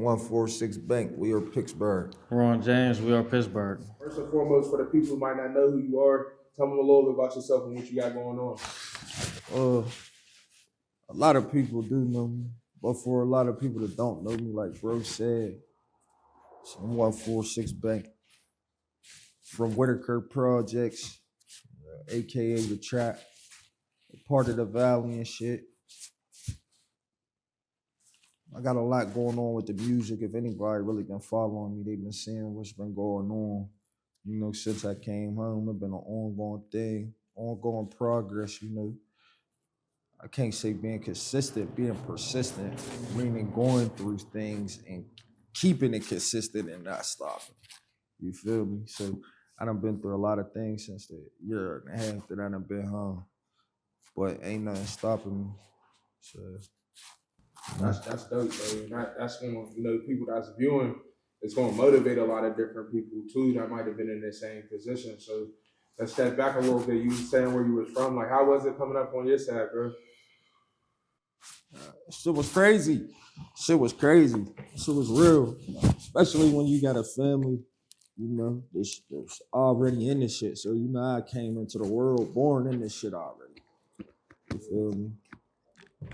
146 Bank, We Are Pittsburgh. Ron James, We Are Pittsburgh. First and foremost, for the people who might not know who you are, tell them a little bit about yourself and what you got going on. A lot of people do know me, but for a lot of people that don't know me, like bro said, so I'm 146 Bank from Whitaker Projects, aka the Trap, part of the Valley and shit. I got a lot going on with the music. If anybody really been following me, they've been seeing what's been going on. You know, since I came home, it's been an ongoing thing, ongoing progress, you know. I can't say being consistent, being persistent, meaning going through things and keeping it consistent and not stopping. You feel me? So I done been through a lot of things since the year and a half that I done been home, but ain't nothing stopping me. So that's dope, bro. That's gonna, you know, people that's viewing, it's gonna motivate a lot of different people too that might have been in the same position. So let's step back a little bit. You saying where you was from, like how was it coming up on your side, bro? Shit was crazy. Shit was crazy. Shit was real, especially when you got a family. You know, this already in this shit. So you know, I came into the world born in this shit already. You feel me?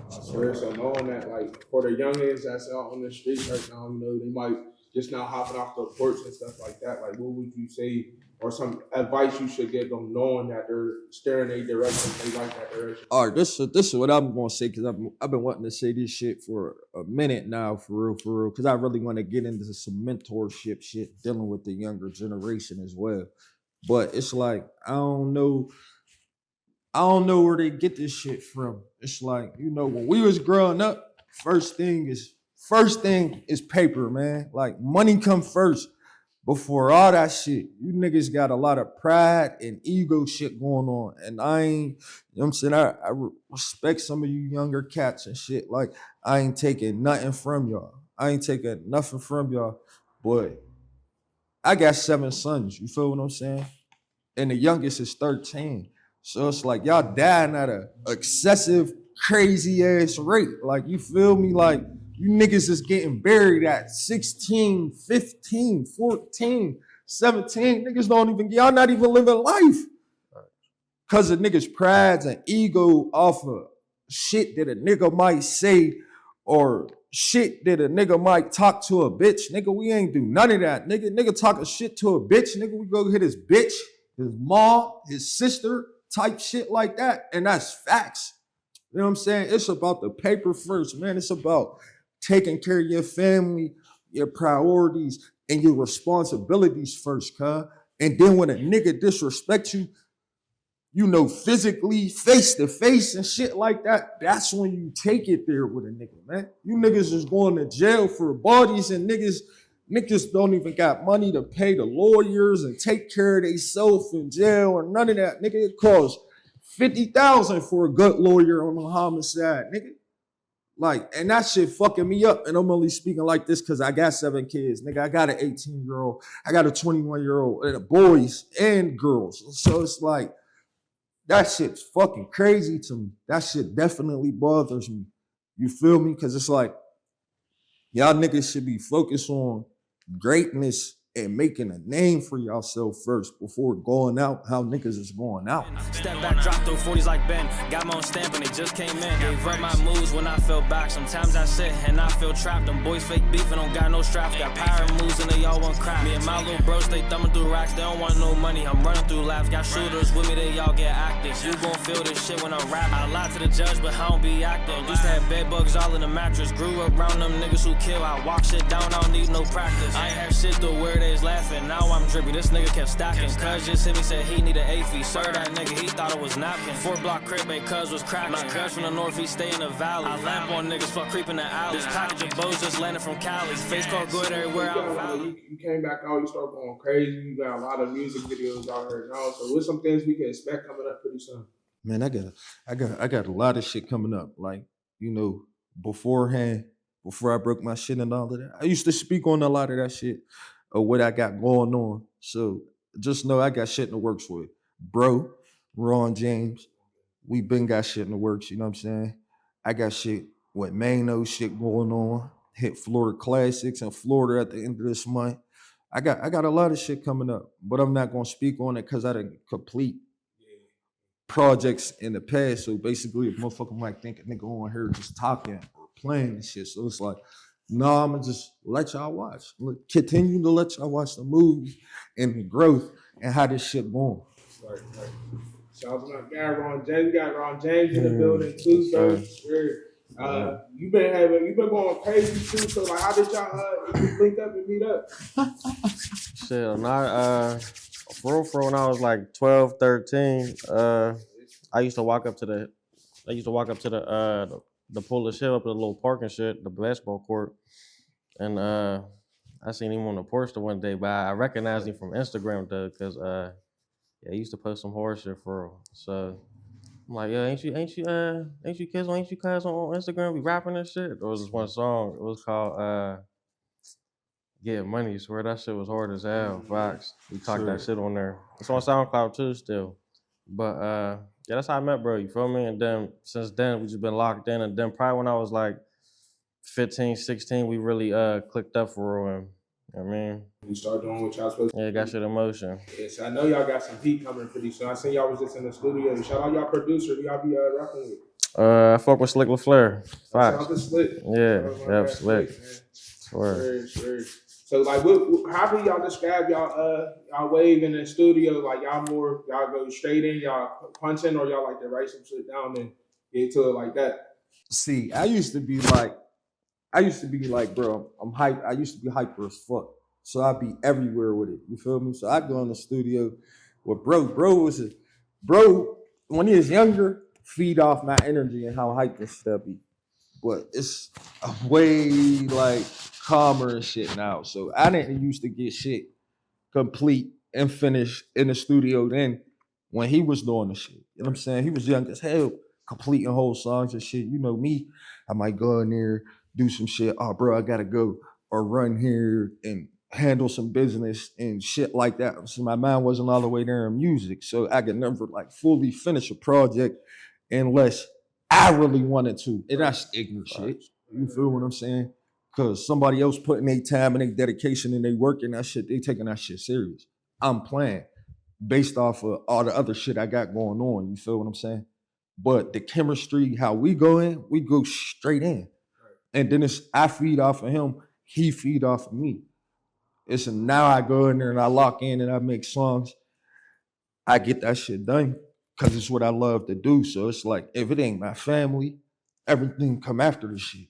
So knowing that, like, for the youngins that's out on the streets right now, you know, they might just now hopping off the porch and stuff like that. Like, what would you say, or some advice you should give them, knowing that they're steering a direction, they like that direction? All right, this is what I'm gonna say, because I've been wanting to say this shit for a minute now, for real, because I really want to get into some mentorship shit dealing with the younger generation as well. But it's like I don't know where they get this shit from. It's like, you know, when we was growing up, first thing is paper, man. Like money come first before all that shit. You niggas got a lot of pride and ego shit going on. And I ain't, you know what I'm saying? I respect some of you younger cats and shit. Like, I ain't taking nothing from y'all. But I got 7 sons. You feel what I'm saying? And the youngest is 13. So it's like y'all dying at a excessive, crazy ass rate. Like, you feel me? Like, you niggas is getting buried at 16, 15, 14, 17. Niggas y'all not even living life. Cause of niggas' prides and ego off of shit that a nigga might say or shit that a nigga might talk to a bitch. Nigga, we ain't do none of that. Nigga talking shit to a bitch. Nigga, we go hit his bitch, his mom, his sister, type shit like that. And that's facts. You know what I'm saying? It's about the paper first, man. It's about taking care of your family, your priorities, and your responsibilities first, cuz. And then when a nigga disrespect you, you know, physically, face to face and shit like that, that's when you take it there with a nigga, man. You niggas is going to jail for bodies, and niggas don't even got money to pay the lawyers and take care of themselves in jail or none of that. Nigga, it costs $50,000 for a good lawyer on a homicide, nigga. Like, and that shit fucking me up. And I'm only speaking like this because I got 7 kids, nigga. I got an 18-year-old, I got a 21-year-old, and boys and girls. So it's like, that shit's fucking crazy to me. That shit definitely bothers me. You feel me? Because it's like, y'all niggas should be focused on greatness and making a name for yourself first before going out how niggas is going out. Step back, drop through 40s like Ben. Got my own stamp and they just came in. Gave up my moves when I fell back. Sometimes I sit and I feel trapped. Them boys fake beef and don't got no straps. Got power moves and they all want crap. Me and my little bros, they thumbing through racks. They don't want no money. I'm running through laps. Got shooters with me, they all get active. You gon' feel this shit when I'm rapping. I lie to the judge, but I don't be acting. Used to have bed bugs all in the mattress. Grew up around them niggas who kill. I walk shit down, I don't need no practice. I ain't have shit to where they's laughing. Now I'm drippy, this nigga kept stacking. Cuz just hit me, said he need an A-fee. Sir, that nigga, he thought it was napkin. 4-block crib, babe, cuz was cracking. My cuz from the northeast, stay in the valley. I lamp on niggas, fuck creeping the alley. This package of bows just landed from Cali. Face card good everywhere you came back out, you start going crazy. You got a lot of music videos out here now. So what's some things we can expect coming up pretty soon? Man, I got a lot of shit coming up. Like, you know, beforehand, before I broke my shit and all of that, I used to speak on a lot of that shit of what I got going on. So just know I got shit in the works with bro, Ron James. We been got shit in the works, you know what I'm saying? I got shit with Mano shit going on. hit Florida Classics in Florida at the end of this month. I got a lot of shit coming up, but I'm not gonna speak on it because I didn't complete projects in the past. So basically, a motherfucker might think a nigga on here just talking or playing and shit. So it's like, no, I'm gonna just let y'all watch. Continue to let y'all watch the movie and the growth and how this shit going. Right. Shout out to my guy Ron James. We got Ron James in the building too. So you've been going crazy too. So like, how did y'all link up and meet up? Shit, for real, when I was like 12, 13, I used to walk up to the pull of shit up at the little park and shit, the basketball court. And I seen him on the porch the one day, but I recognized him from Instagram though, because he used to post some horror shit for real. So I'm like, yeah, ain't you guys on Instagram be rapping and shit? There was this one song, it was called Get Money. Swear that shit was hard as hell. Fox. We talked that shit on there. It's on SoundCloud too still. But yeah, that's how I met bro, you feel me? And then since then we just been locked in. And then probably when I was like 15, 16, we really clicked up for real. And, you know what I mean? You start doing what y'all supposed to do. Yeah, got shit in motion. Yes, I know y'all got some heat coming pretty soon. I seen y'all was just in the studio. Shout out y'all producer. Who y'all be rapping with? I fuck with Slick LaFleur. Shout out to Slick. Yeah, Slick. Sure. So like, how do y'all describe y'all wave in the studio? Like y'all go straight in, y'all punching, or y'all like to write some shit down and get to it like that? See, I used to be like, bro, I'm hype. I used to be hyper as fuck. So I'd be everywhere with it. You feel me? So I go in the studio with bro. Bro, when he was younger, feed off my energy and how hype this stuff be. But it's way like calmer and shit now. So I didn't used to get shit complete and finished in the studio then when he was doing the shit. You know what I'm saying? He was young as hell, completing whole songs and shit. You know me, I might go in there, do some shit. Oh, bro, I gotta go or run here and handle some business and shit like that. So my mind wasn't all the way there in music. So I could never like fully finish a project unless I really wanted to. And that's ignorant shit. You feel what I'm saying? Because somebody else putting their time and their dedication and they work and that shit, they taking that shit serious. I'm playing based off of all the other shit I got going on. You feel what I'm saying? But the chemistry, how we go straight in. And then I feed off of him, he feed off of me. It's now I go in there and I lock in and I make songs. I get that shit done because it's what I love to do. So it's like, if it ain't my family, everything come after this shit.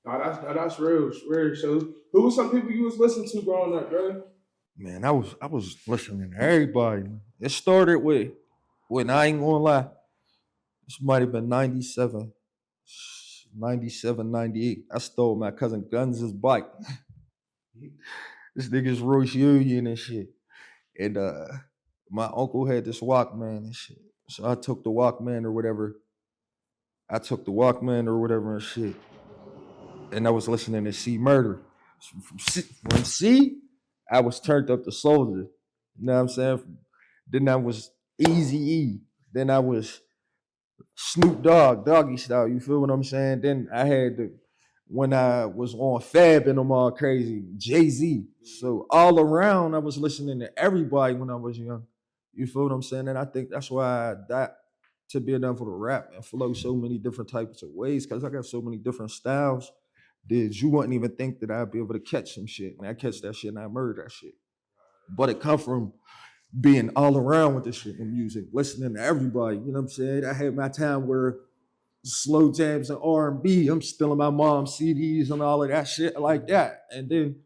No, that's real. So who was some people you was listening to growing up, bro? Man, I was listening to everybody. It started with, when I ain't gonna lie, this might have been 97, 98. I stole my cousin Guns' bike. This nigga's Royce Union and shit. And my uncle had this Walkman and shit. So I took the Walkman or whatever and shit. And I was listening to C Murder. From C, I was turned up to Soldier. You know what I'm saying? Then I was Eazy-E. Then I was Snoop Dogg, Doggy Style. You feel what I'm saying? Then I had when I was on Fab and them all crazy, Jay-Z. So all around, I was listening to everybody when I was young. You feel what I'm saying? And I think that's why I died to be able to rap and flow so many different types of ways, because I got so many different styles that you wouldn't even think that I'd be able to catch some shit. And I catch that shit and I murder that shit. But it come from being all around with this shit in music, listening to everybody. You know what I'm saying? I had my time where slow jams and R&B, I'm stealing my mom's CDs and all of that shit like that. And then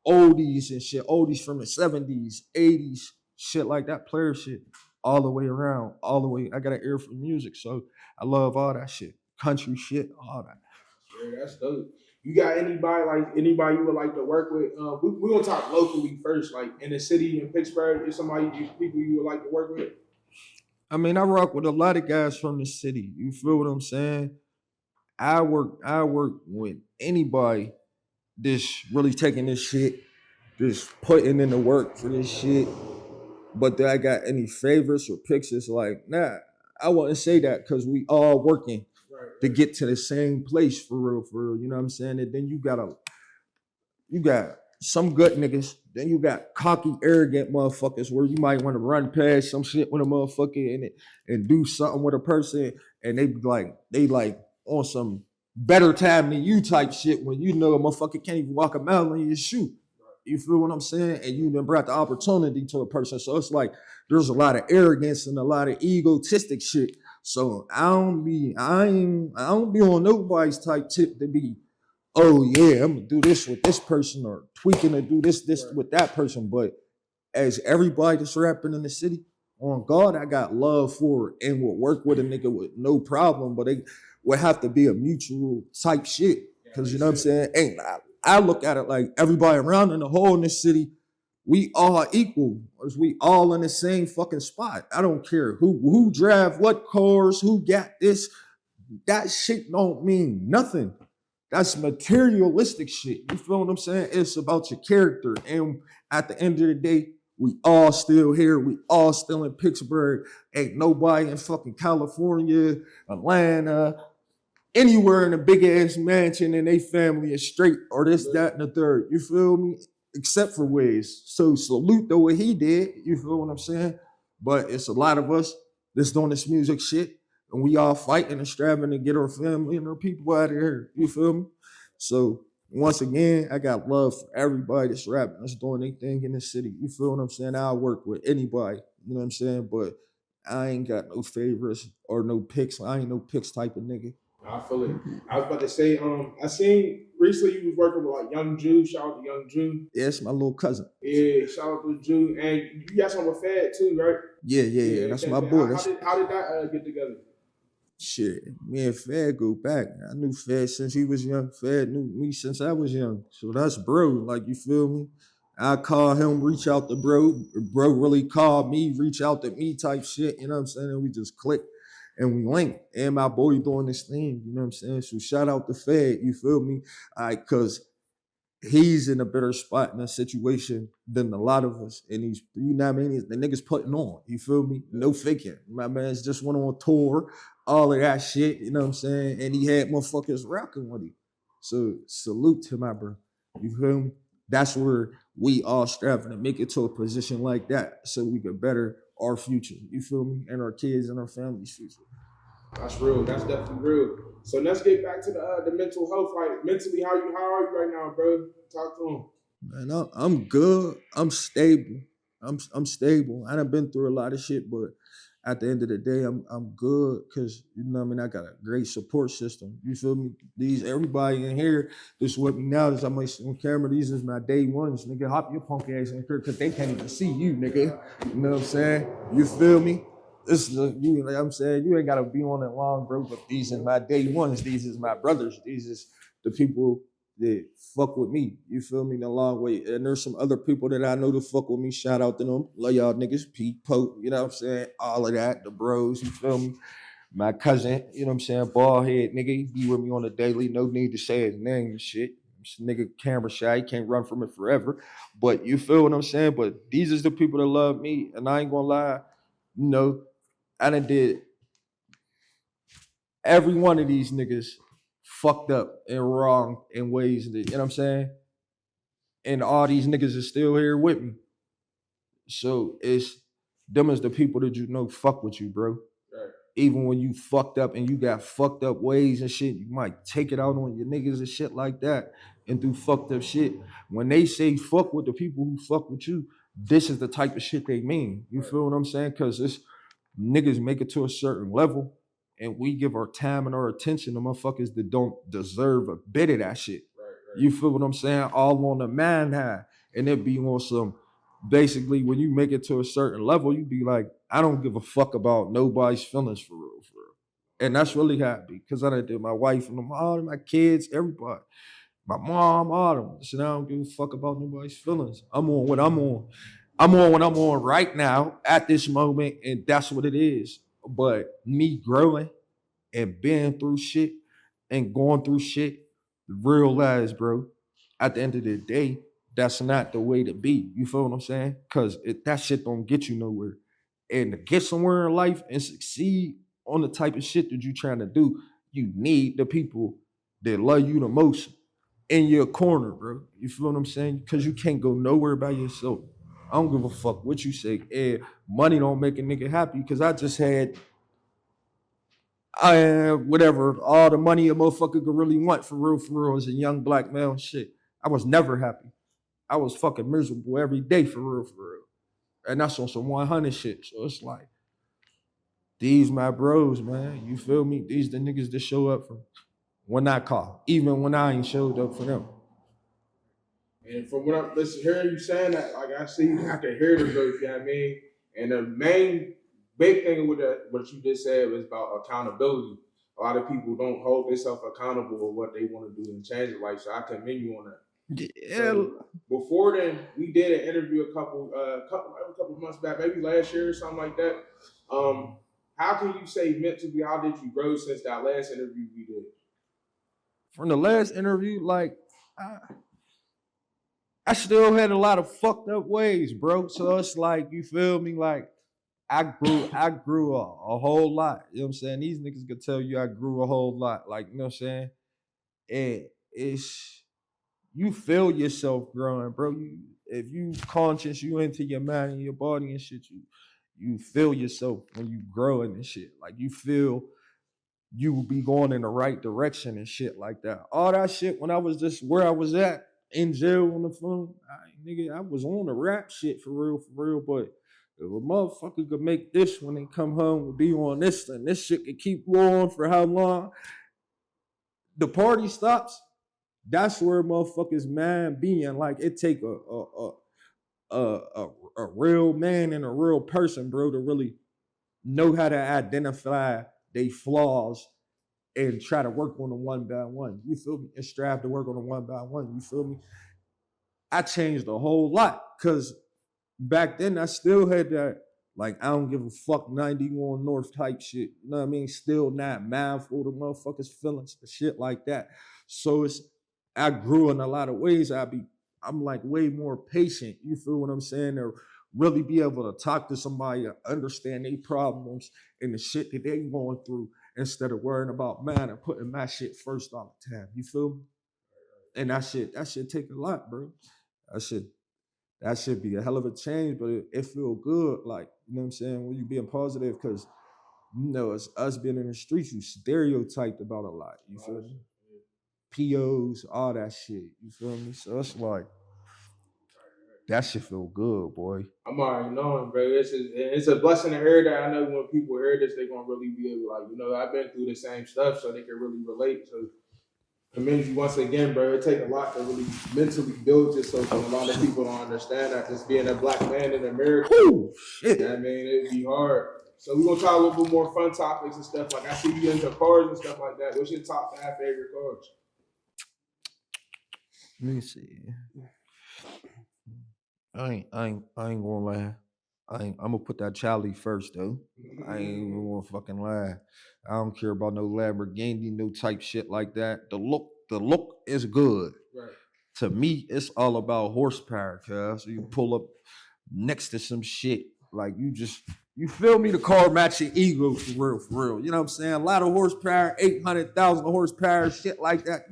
oldies and shit, oldies from the 70s, 80s, shit like that, player shit, all the way around, all the way. I got an ear for music, so I love all that shit. Country shit, all that. Yeah, that's dope. You got anybody you would like to work with? We're gonna talk locally first, like in the city in Pittsburgh. Is people you would like to work with? I mean, I rock with a lot of guys from the city. You feel what I'm saying? I work with anybody that's really taking this shit, just putting in the work for this shit. But do I got any favorites or picks? It's like, nah, I wouldn't say that because we all working. to get to the same place for real, you know what I'm saying? And then you got some good niggas, then you got cocky, arrogant motherfuckers where you might want to run past some shit with a motherfucker and do something with a person, and they like on some better time than you type shit when you know a motherfucker can't even walk a mile in your shoe. You feel what I'm saying? And you done brought the opportunity to a person. So it's like there's a lot of arrogance and a lot of egotistic shit. So I don't be on nobody's type tip to be, oh yeah, I'm gonna do this with this person or tweaking to do this with that person. But as everybody that's rapping in the city, on God, I got love for it and will work with a nigga with no problem. But it would have to be a mutual type shit. Cause you know what I'm saying? I look at it like everybody around in the whole in this city, we all equal. We all in the same fucking spot. I don't care who drive what cars, who got this. That shit don't mean nothing. That's materialistic shit. You feel what I'm saying? It's about your character. And at the end of the day, we all still here. We all still in Pittsburgh. Ain't nobody in fucking California, Atlanta, anywhere in a big ass mansion and they family is straight or this, that, and the third. You feel me? Except for Wiz. So salute to what he did. You feel what I'm saying? But it's a lot of us that's doing this music shit. And we all fighting and striving to get our family and our people out of here. You feel me? So once again, I got love for everybody that's rapping, that's doing their thing in the city. You feel what I'm saying? I'll work with anybody. You know what I'm saying? But I ain't got no favorites or no picks. I ain't no picks type of nigga. I feel it. I was about to say, I seen recently you was working with like Young Jew. Shout out to Young Jew. Yeah, it's my little cousin. Yeah, shout out to Jew. And you got something with Fed too, right? Yeah. That's my boy. How did that get together? Shit, me and Fed go back. I knew Fed since he was young. Fed knew me since I was young. So that's bro. Like, you feel me? I call him, reach out to bro. Bro really called me, reach out to me type shit. You know what I'm saying? And we just click and we link. And my boy doing this thing. You know what I'm saying? So shout out to Fed. You feel me? Cause he's in a better spot in a situation than a lot of us. And he's, you know what I mean? The nigga's putting on. You feel me? No faking. My man's just went on tour. All of that shit, you know what I'm saying? And he had motherfuckers rocking with him. So salute to my bro. You feel me? That's where we all striving to make it to a position like that so we could better our future. You feel me? And our kids and our family's future. That's real. That's definitely real. So let's get back to the mental health. Like mentally, how are you right now, bro? Talk to him. Man, I'm good. I'm stable. I'm stable. I done been through a lot of shit, but at the end of the day, I'm good because, you know what I mean, I got a great support system. You feel me? Everybody in here that's with me now, this I'm on camera, these is my day ones. Nigga, hop your punk ass in here because they can't even see you, nigga. You know what I'm saying? You feel me? This is you, like I'm saying, you ain't gotta be on it long, bro. But these is my day ones. These is my brothers. These is the people that fuck with me. You feel me? In a long way. And there's some other people that I know that fuck with me. Shout out to them. Love y'all niggas. Pete, Pope, you know what I'm saying? All of that. The bros, you feel me? My cousin, you know what I'm saying? Bald head nigga. He be with me on the daily. No need to say his name and shit. This nigga camera shy. He can't run from it forever. But you feel what I'm saying? But these is the people that love me. And I ain't gonna lie, you know, I done did every one of these niggas fucked up and wrong in ways that, you know what I'm saying? And all these niggas are still here with me. So it's them as the people that you know fuck with you, bro. Right. Even when you fucked up and you got fucked up ways and shit, you might take it out on your niggas and shit like that and do fucked up shit. When they say fuck with the people who fuck with you, this is the type of shit they mean. You feel what I'm saying? Because it's niggas make it to a certain level and we give our time and our attention to motherfuckers that don't deserve a bit of that shit. Right. You feel what I'm saying? All on the man high. And it be on some, basically, when you make it to a certain level, you be like, I don't give a fuck about nobody's feelings for real. And that's really happy because I done did my wife and all of my kids, everybody. My mom, all of them. So now I don't give a fuck about nobody's feelings. I'm on what I'm on. I'm on what I'm on right now at this moment, and that's what it is. But me growing and being through shit and going through shit, realize, bro, at the end of the day, that's not the way to be. You feel what I'm saying? Because that shit don't get you nowhere. And to get somewhere in life and succeed on the type of shit that you're trying to do, you need the people that love you the most in your corner, bro. You feel what I'm saying? Because you can't go nowhere by yourself. I don't give a fuck what you say. Money don't make a nigga happy because I just had whatever, all the money a motherfucker could really want for real as a young black male and shit. I was never happy. I was fucking miserable every day for real. And that's on some 100 shit. So it's like, these my bros, man. You feel me? These the niggas that show up for when I call, even when I ain't showed up for them. And from what I'm hearing you saying that, like I can hear the growth, you know what I mean? And the main big thing with what you just said was about accountability. A lot of people don't hold themselves accountable for what they want to do and change their life. So I commend you on that. Yeah. So before then, we did an interview a couple months back, maybe last year or something like that. How can you say mentally, how did you grow since that last interview we did? From the last interview, like, I still had a lot of fucked up ways, bro. So it's like, you feel me? Like, I grew a whole lot. You know what I'm saying? These niggas could tell you I grew a whole lot. Like, you know what I'm saying? And it's, you feel yourself growing, bro. If you conscious, you into your mind and your body and shit, you feel yourself when you growing and shit. Like, you feel you will be going in the right direction and shit like that. All that shit when I was just where I was at in jail on the phone, I was on the rap shit for real. But if a motherfucker could make this when they come home and be on this, and this shit could keep going for how long? The party stops. That's where motherfuckers mind being. Like, it take a real man and a real person, bro, to really know how to identify they flaws and try to work on them one by one. You feel me? And strive to work on them one by one. You feel me? I changed a whole lot because back then I still had that, like, I don't give a fuck 91 North type shit. You know what I mean? Still not mindful of the motherfuckers' feelings and shit like that. So I grew in a lot of ways. I'm like way more patient. You feel what I'm saying? To really be able to talk to somebody and understand their problems and the shit that they going through instead of worrying about mine and putting my shit first all the time. You feel me? And that shit take a lot, bro. That should be a hell of a change, but it feel good. Like, you know what I'm saying? When you being positive, because, you know, it's us being in the streets, you stereotyped about a lot. You feel me? POs, all that shit. You feel me? So it's like, that shit feel good, boy. I'm already knowing, bro. It's a blessing to hear that. I know when people hear this, they're going to really be able, like, you know, I've been through the same stuff, so they can really relate. So, commend you once again, bro. It takes a lot to really mentally build yourself, and a lot of people don't understand that. Just being a black man in America, shit. You know what I mean, it'd be hard. So we're gonna try a little bit more fun topics and stuff. Like, I see you into cars and stuff like that. What's your top 5 favorite cars? Let me see. I ain't gonna lie. I'm gonna put that Charlie first though. I ain't even gonna fucking lie. I don't care about no Lamborghini, no type shit like that. The look is good. Right. To me, it's all about horsepower, cuz. So you pull up next to some shit. Like, you feel me? The car match your ego for real. You know what I'm saying? A lot of horsepower, 800,000 horsepower, shit like that.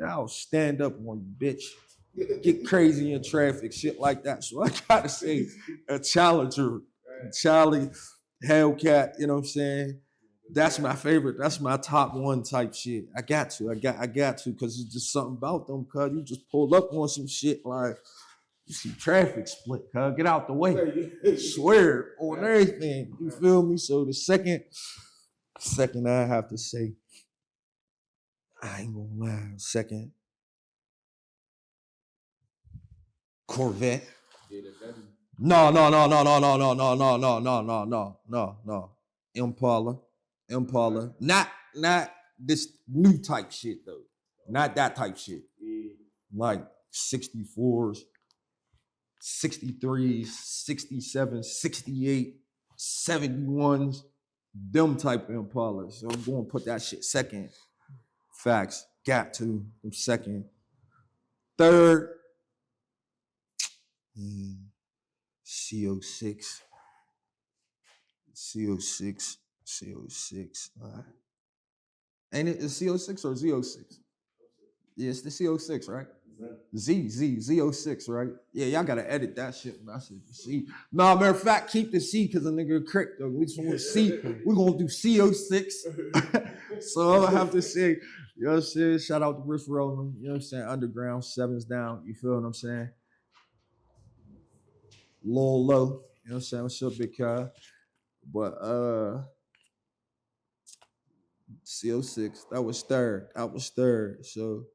I'll stand up on you, bitch. Get crazy in traffic, shit like that. So I gotta say a Challenger, Charlie, Hellcat, you know what I'm saying? That's my favorite. That's my top one type shit. I got to, because it's just something about them, cuz you just pull up on some shit like, you see traffic split, cuz get out the way. Swear on everything. You feel me? So the second I have to say, I ain't gonna lie, second, Corvette. No. Impala. Not this new type shit though. Not that type shit. Like 64s, 63s, 67s, 68, 71s, them type Impalas. So I'm going to put that shit second. Facts. Got to. I'm second. Third, CO6. Ain't it the CO6 or Z06? Yeah, it's the CO6, right? Z06, right? Yeah, y'all gotta edit that shit when I said the C. Nah, matter of fact, keep the C because a nigga correct though. We just want C. We're gonna do CO6. So I'm gonna have to say, you know what I'm saying? Shout out to Riff Rolling, you know what I'm saying? Underground, 7's down, you feel what I'm saying? Lil Low, you know what I'm saying? What's up, big guy? But CO6, that was third. So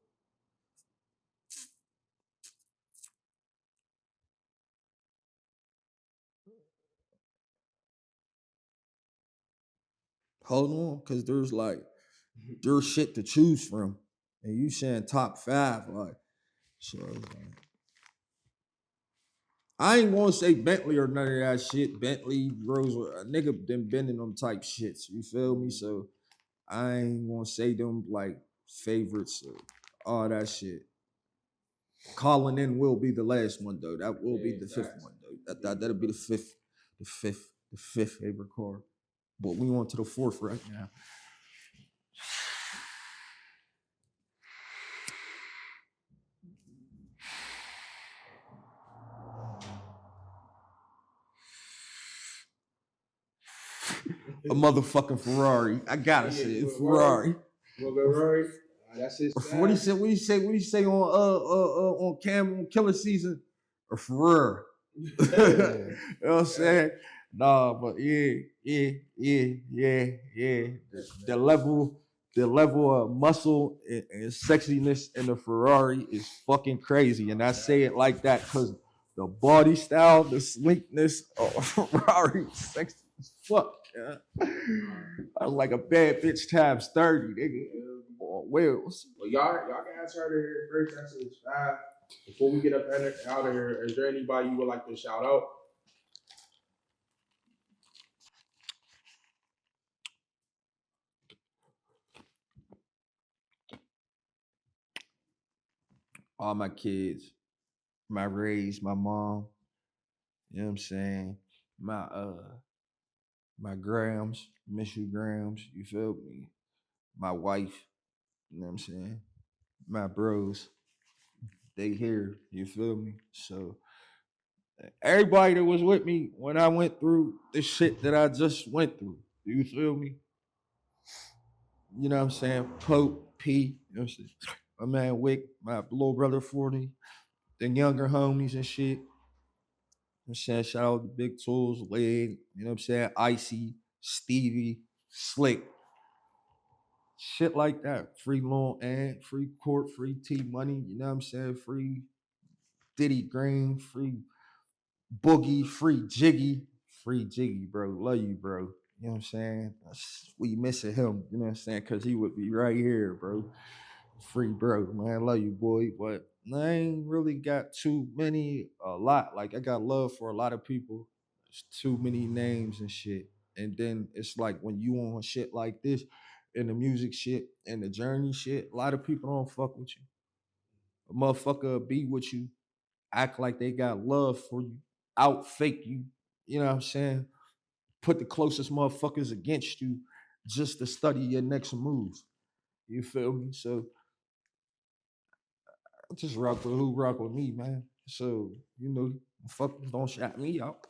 hold on, because there's shit to choose from. And you saying top 5, like, so I ain't gonna say Bentley or none of that shit. Bentley, Rose, a nigga been in them type shits. You feel me? So I ain't gonna say them like favorites or all that shit. Calling in will be the last one though. That will be the fifth one though. That'll be the fifth favorite car. But we on to the fourth right now. A motherfucking Ferrari. I gotta say it. Ferrari. Ferrari. That's his. What do you say on Cam on Killer Season? A Ferrari. You know what I'm saying? Nah, but yeah. The level of muscle and sexiness in the Ferrari is fucking crazy. And I say it like that because the body style, the sleekness of Ferrari is sexy as fuck. Yeah. I was like a bad bitch times 30, nigga. On wheels. Well, y'all guys heard it here first. That's his 5. Before we get up out of here, is there anybody you would like to shout out? All my kids, my raised, my mom, you know what I'm saying? My Grams, miss you Grams, you feel me? My wife, you know what I'm saying? My bros, they here, you feel me? So everybody that was with me when I went through the shit that I just went through, you feel me? You know what I'm saying? Pope, P, you know what I'm saying? My man Wick, my little brother 40, the younger homies and shit. I'm saying, shout out to Big Tools, Leg, you know what I'm saying? Icy, Stevie, Slick. Shit like that. Free Long Ant, free Court, free T Money, you know what I'm saying? Free Diddy Green, free Boogie, free Jiggy, bro. Love you, bro. You know what I'm saying? We missing him, you know what I'm saying? Because he would be right here, bro. Free bro, man. Love you, boy. But I ain't really got a lot. Like, I got love for a lot of people. There's too many names and shit. And then it's like when you on shit like this, and the music shit, and the journey shit, a lot of people don't fuck with you. A motherfucker be with you, act like they got love for you, out fake you, you know what I'm saying? Put the closest motherfuckers against you just to study your next move. You feel me? So I just rock with who rock with me, man. So, you know, fuckers don't shout me out.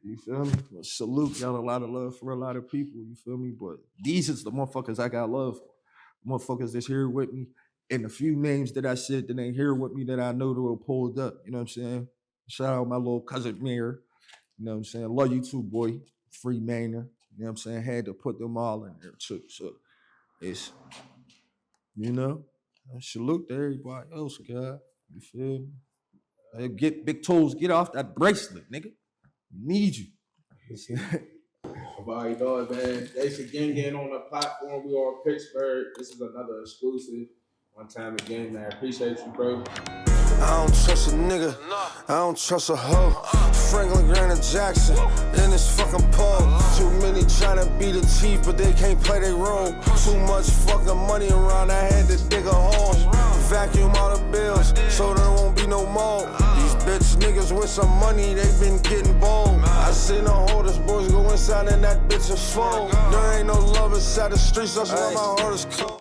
You feel me? Salute, got a lot of love for a lot of people, you feel me? But these is the motherfuckers I got love for. Motherfuckers that's here with me. And the few names that I said that ain't here with me that I know that were pulled up, you know what I'm saying? Shout out my little cousin Mayor, you know what I'm saying? Love you too, boy. Free Manor, you know what I'm saying? Had to put them all in there too. So it's, you know, salute to everybody else, God. You feel me? Get Big Toes, get off that bracelet, nigga. Need you. Everybody know it, man. Thanks again getting on the platform. We are Pittsburgh. This is another exclusive. One time again, man. Appreciate you, bro. I don't trust a nigga, I don't trust a hoe. Franklin Granite Jackson in this fucking pub. Too many tryna be the chief, but they can't play their role. Too much fucking money around, I had to dig a hole. Vacuum all the bills, so there won't be no more. These bitch niggas with some money, they been getting bold. I I seen the oldest boys go inside and that bitch and fold. There ain't no love inside the streets, that's why my heart is cold.